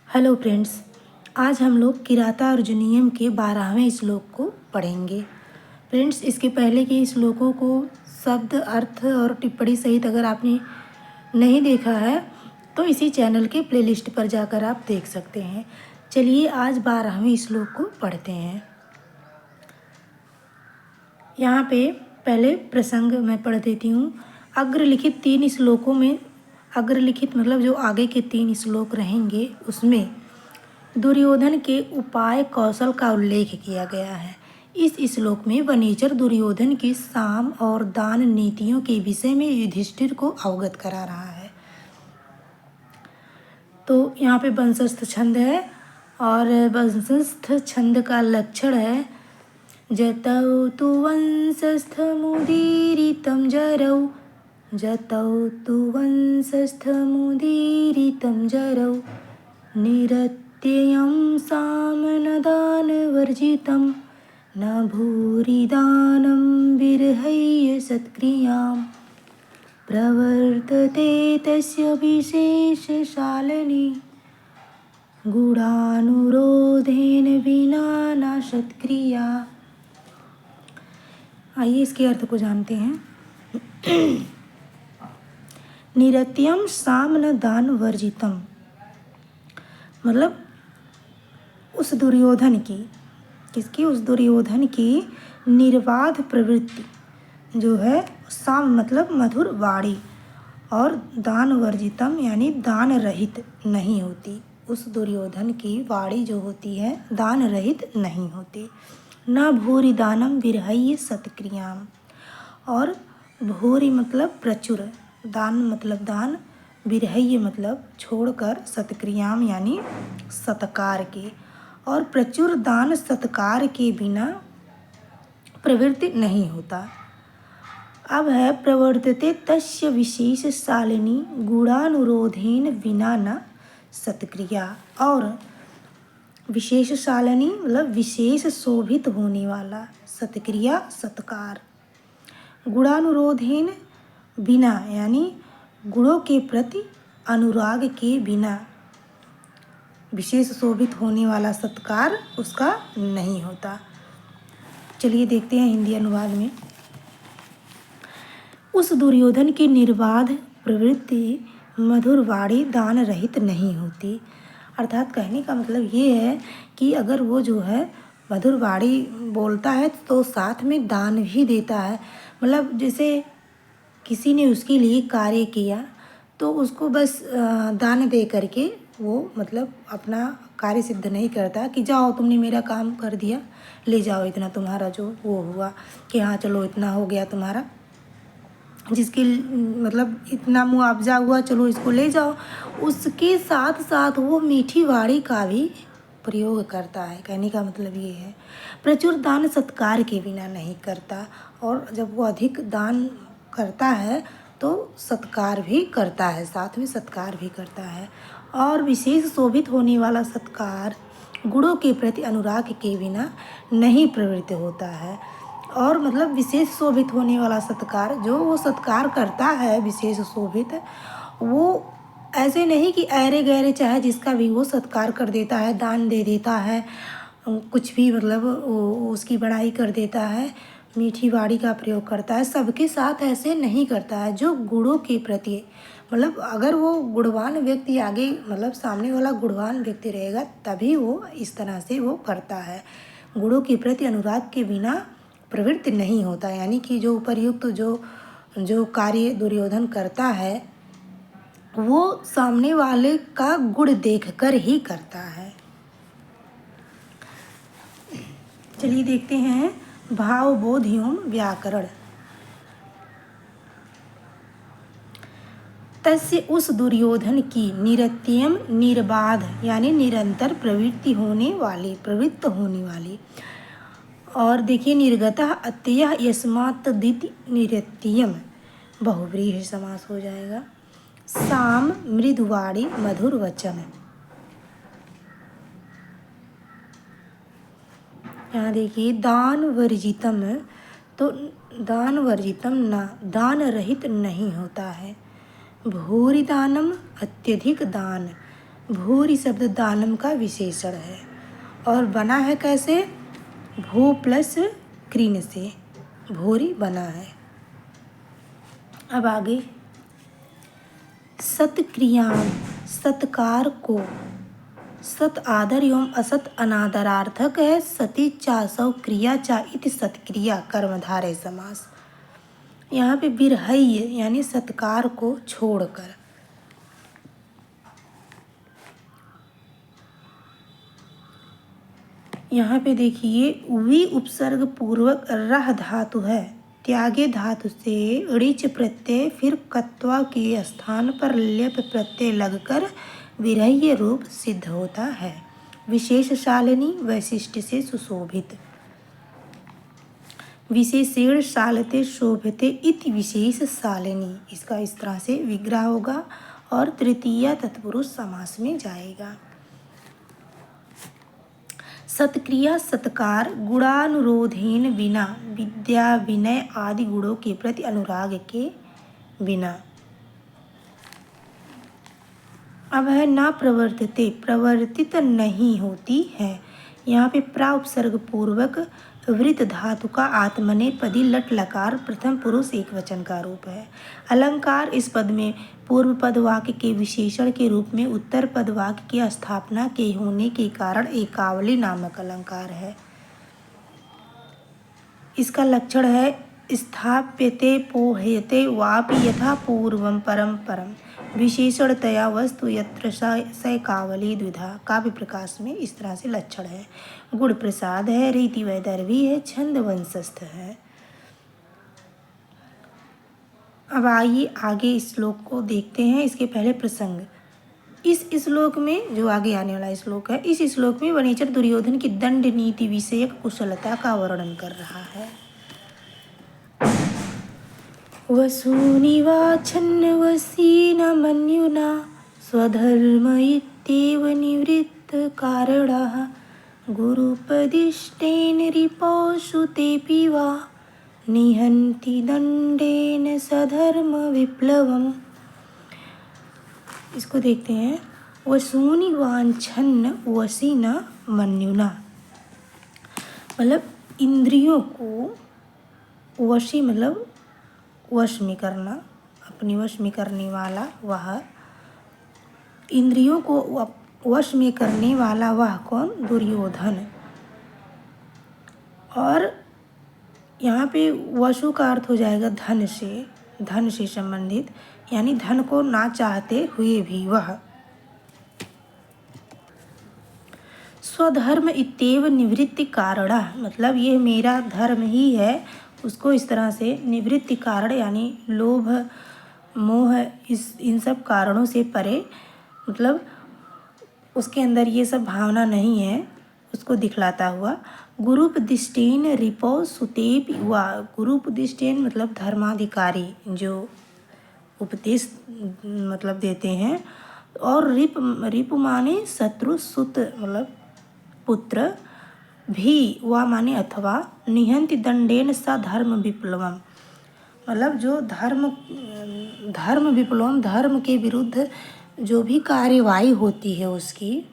Hello friends, आज हम लोग किराता अर्जुनीयम के 12वें श्लोक को पढ़ेंगे। फ्रेंड्स, इसके पहले के श्लोकों को शब्द अर्थ और टिप्पणी सहित अगर आपने नहीं देखा है तो इसी चैनल के प्लेलिस्ट पर जाकर आप देख सकते हैं। चलिए आज 12वें श्लोक को पढ़ते हैं। यहाँ पे पहले प्रसंग मैं पढ़ देती हूँ। अग्रलिखित 3 श्लोकों में, अग्रलिखित मतलब जो आगे के 3 श्लोक रहेंगे उसमें दुर्योधन के उपाय कौशल का उल्लेख किया गया है। इस श्लोक में वनेचर दुर्योधन की साम और दान नीतियों के विषय में युधिष्ठिर को अवगत करा रहा है। तो यहाँ पे वंशस्थ छंद है और वंशस्थ छंद का लक्षण है जतौ तु वंशस्थमुदीरितं जरौ, जतौ तु वंशस्थमुदीरितं जरौ, निरत्ययं सामनदानवर्जितं, न भूरिदानं विरहय्य सत्क्रियां, प्रवर्तते तस्य विशेषशालिनी, गूढानुरोधेन विना न सत्क्रिया। आइए इसके अर्थ को जानते हैं। निरत्यम सामन दान वर्जितम मतलब उस दुर्योधन की, किसकी? उस दुर्योधन की निर्बाध प्रवृत्ति जो है, साम मतलब मधुर वाणी, और दान वर्जितम यानी दान रहित नहीं होती। उस दुर्योधन की वाणी जो होती है दान रहित नहीं होती। न भूरि दानम विरहय्य सत्क्रियाम, और भूरि मतलब प्रचुर, दान मतलब दान, विरहय्य मतलब छोड़कर, सत्क्रियाम यानी सत्कार के, और प्रचुर दान सत्कार के बिना प्रवृत्ति नहीं होता। अब है प्रवर्तते तस्य विशेष शालिनी गूढ़ानुरोधेन विना न सत्क्रिया, और विशेष शालिनी मतलब विशेष शोभित होने वाला, सत्क्रिया सत्कार, गुणानुरोधेन बिना यानी गुणों के प्रति अनुराग के बिना विशेष शोभित होने वाला सत्कार उसका नहीं होता। चलिए देखते हैं हिंदी अनुवाद में। उस दुर्योधन की निर्बाध प्रवृत्ति मधुर वाणी दान रहित नहीं होती। अर्थात कहने का मतलब ये है कि अगर वो जो है मधुर वाणी बोलता है तो साथ में दान भी देता है। मतलब जैसे किसी ने उसके लिए कार्य किया तो उसको बस दान दे करके वो मतलब अपना कार्य सिद्ध नहीं करता कि जाओ तुमने मेरा काम कर दिया, ले जाओ इतना तुम्हारा जो वो हुआ कि हाँ चलो इतना हो गया तुम्हारा, जिसकी मतलब इतना मुआवजा हुआ, चलो इसको ले जाओ। उसके साथ साथ वो मीठी वाणी का भी प्रयोग करता है। कहने का मतलब ये है प्रचुर दान सत्कार के बिना नहीं करता, और जब वो अधिक दान करता है तो सत्कार भी करता है, साथ में सत्कार भी करता है। और विशेष शोभित होने वाला सत्कार गुणों के प्रति अनुराग के बिना नहीं प्रवृत्त होता है। और मतलब विशेष शोभित होने वाला सत्कार जो वो सत्कार करता है, विशेष शोभित, वो ऐसे नहीं कि ऐरे गहरे चाहे जिसका भी वो सत्कार कर देता है, दान दे देता है, कुछ भी मतलब उसकी बड़ाई कर देता है, मीठी वाणी का प्रयोग करता है, सबके साथ ऐसे नहीं करता है। जो गुणों के प्रति मतलब अगर वो गुणवान व्यक्ति आगे मतलब सामने वाला गुणवान व्यक्ति रहेगा तभी वो इस तरह से वो करता है। गुणों के प्रति अनुराग के बिना प्रवृत्ति नहीं होता, यानी कि जो उपर्युक्त जो कार्य दुर्योधन करता है वो सामने वाले का गुण देखकर ही करता है। चलिए देखते हैं भावबोध एवं व्याकरण। तस्य उस दुर्योधन की निरत्यम निर्बाध यानी निरंतर प्रवृत्त होने वाली, और देखिए निर्गतः अत्ययः यस्मात् दिति निरत्यम बहुव्रीहि समास हो जाएगा। साम मृदुवाणी मधुर वचन। यहाँ देखिए दान वर्जितम, तो दान वर्जितम ना दान रहित नहीं होता है। भूरि दानम अत्यधिक दान, भूरि शब्द दानम का विशेषण है और बना है कैसे? भू प्लस क्रीन से भूरि बना है। अब आगे सत्क्रिया सत्कार को सत आदर एवं असत अनादरार्थक है। सती चासव क्रिया चा इति सत्क्रिया कर्मधारय समास। यहाँ पे विरहय्य यानी सत्कार को छोड़कर। यहाँ पे देखिए वी उपसर्ग पूर्वक रह धातु है, त्यागे धातु से ऋच प्रत्यय फिर कत्वा के स्थान पर लेप प्रत्यय लगकर विरह्य रूप सिद्ध होता है। विशेष शालिनी वैशिष्ट्य से सुशोभित। विशेषण शालते शोभते इति विशेष शालिनी, इसका इस तरह से विग्रह होगा और तृतीया तत्पुरुष समास में जाएगा। सत्क्रिया सत्कार गुणानुरोधेन बिना, विद्या विनय आदि गुणों के प्रति अनुराग के बिना। अब है ना प्रवर्तते, प्रवर्तित नहीं होती है। यहाँ पे प्रा उपसर्ग पूर्वक वृत धातु का आत्मनेपदी लट लकार प्रथम पुरुष एक वचन का रूप है। अलंकार इस पद में पूर्व पद वाक्य के विशेषण के रूप में उत्तर पद वाक्य की स्थापना के होने के कारण एकावली नामक अलंकार है। इसका लक्षण है स्थाप्यते पोह्यते वापि यथा पूर्वम परम परम। विशेषणतया वस्तु यत्र स कावली द्विधा। काव्य प्रकाश में इस तरह से लक्षण है। गुण प्रसाद है, रीति वैदर्भी है, छंद वंशस्थ है। अब आइए आगे श्लोक को देखते हैं। इसके पहले प्रसंग। इस श्लोक में जो आगे आने वाला श्लोक है, इस श्लोक में वनेचर दुर्योधन की दंड नीति विषयक कुशलता का वर्णन कर रहा है। वसूनिवाच्छन्नवसीन मन्युना स्वधर्म इत्येव निवृत्तकारणः गुरुपदिष्टेन रिपोषुतेऽपि वा निहन्ति दण्डेन सधर्म विप्लवम्। इसको देखते हैं। वसूनि वाञ्छन्न वसीन मन्युना, मतलब इंद्रियों को वशी मतलब वश में करना, अपनी वश में करने वाला वह। इंद्रियों को वश में करने वाला वह कौन? दुर्योधन। और यहाँ पे वशु का अर्थ हो जाएगा धन से संबंधित, यानी धन को ना चाहते हुए भी वह। स्वधर्म इत्येव निवृत्ति कारणा, मतलब ये मेरा धर्म ही है, उसको इस तरह से निवृत्ति कारण यानी लोभ मोह इन सब कारणों से परे, मतलब उसके अंदर ये सब भावना नहीं है, उसको दिखलाता हुआ। गुरुपदिष्टेन रिपो सुतेप युवा। गुरुपदिष्टेन मतलब धर्माधिकारी जो उपदेश मतलब देते हैं। और रिप माने शत्रु, सुत मतलब पुत्र, भी वा माने अथवा, निहंति दंडेन सा धर्म विप्लवम, मतलब जो धर्म विप्लवम, धर्म के विरुद्ध जो भी कार्यवाही होती है उसकी,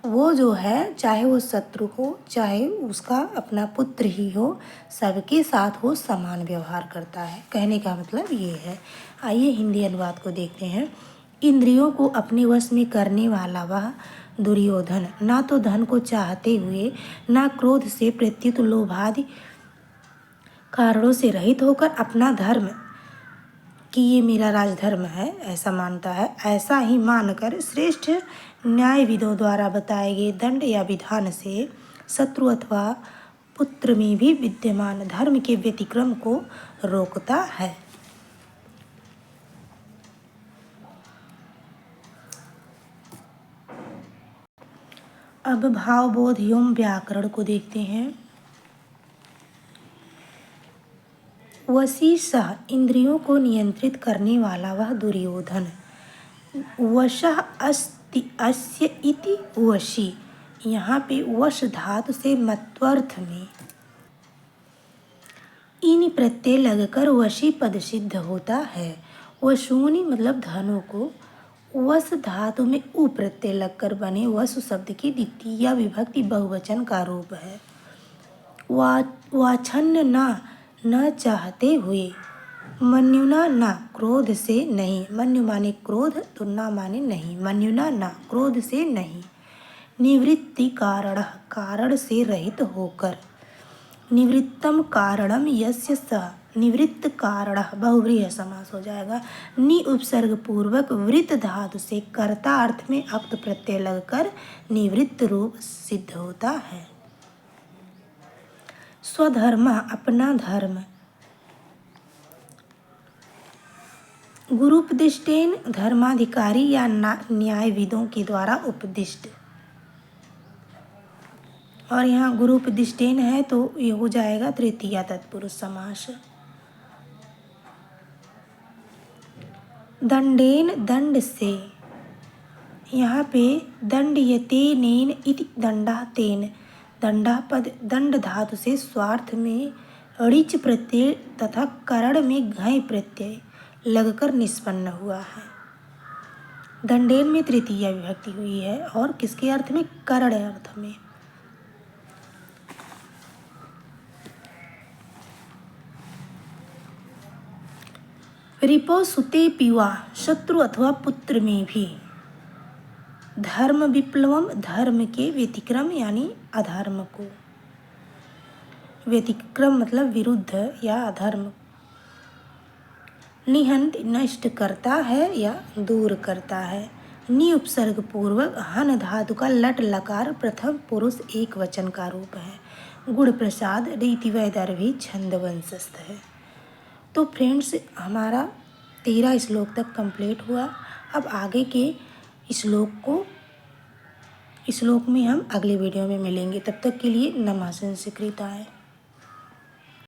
वो जो है चाहे वो शत्रु हो चाहे उसका अपना पुत्र ही हो, सबके साथ वो समान व्यवहार करता है। कहने का मतलब ये है। आइए हिंदी अनुवाद को देखते हैं। इंद्रियों को अपने वश में करने वाला वह दुर्योधन ना तो धन को चाहते हुए ना क्रोध से प्रत्युत लोभादि कारणों से रहित होकर अपना धर्म कि ये मेरा राजधर्म है ऐसा मानता है। ऐसा ही मानकर श्रेष्ठ न्यायविदों द्वारा बताए गए दंड या विधान से शत्रु अथवा पुत्र में भी विद्यमान धर्म के व्यतिक्रम को रोकता है। अब भावबोध एवं व्याकरण को देखते हैं। वशी सह इंद्रियों को नियंत्रित करने वाला वह दुर्योधन। वशः अस्ति अस्य इति वशी, यहाँ पे वश धातु से मत्वर्थ में इन प्रत्यय लगकर वशी पद सिद्ध होता है। वशूनि मतलब धनों को, वस धातु में उ प्रत्यय लगकर बने वसु शब्द की द्वितीय विभक्ति बहुवचन का रूप है। वाछन्न न चाहते हुए, मन्युना न क्रोध से नहीं, मन्यु माने क्रोध तो ना माने नहीं, मन्युना न क्रोध से नहीं। निवृत्ति कारण, कारण से रहित होकर। निवृत्तम कारणम यस्य सः, निवृत्त कारण बहुव्रीहि समास हो जाएगा। नि उपसर्ग पूर्वक वृत्त धातु से कर्ता अर्थ में अक्त प्रत्यय लगकर निवृत्त रूप सिद्ध होता है। स्वधर्म अपना धर्म। गुरुपदिष्टेन धर्माधिकारी या न्यायविदों के द्वारा उपदिष्ट, और यहाँ गुरुपदिष्टेन है तो ये हो जाएगा तृतीया तत्पुरुष समास। दंडेन दंड से, यहाँ पे दंडयतेनेन इति दंडातेन, दंडापद दंड धातु से स्वार्थ में ऋच प्रत्यय तथा करण में घय प्रत्यय लगकर निष्पन्न हुआ है। दंडेन में तृतीया विभक्ति हुई है और किसके अर्थ में? करण अर्थ में। रिपो सुते पीवा, शत्रु अथवा पुत्र में भी। धर्म विप्लवम, धर्म के व्यतिक्रम यानी अधर्म को, व्यतिक्रम मतलब विरुद्ध या अधर्म। निहंत नष्ट करता है या दूर करता है। नि उपसर्ग पूर्वक हन धातु का लट लकार प्रथम पुरुष एक वचन का रूप है। गुण प्रसाद रीति वैदर्भी छंदवंशस्थ है। तो फ्रेंड्स हमारा 13 श्लोक तक कंप्लीट हुआ। अब आगे के श्लोक में हम अगले वीडियो में मिलेंगे। तब तक के लिए नमः संस्कृताय।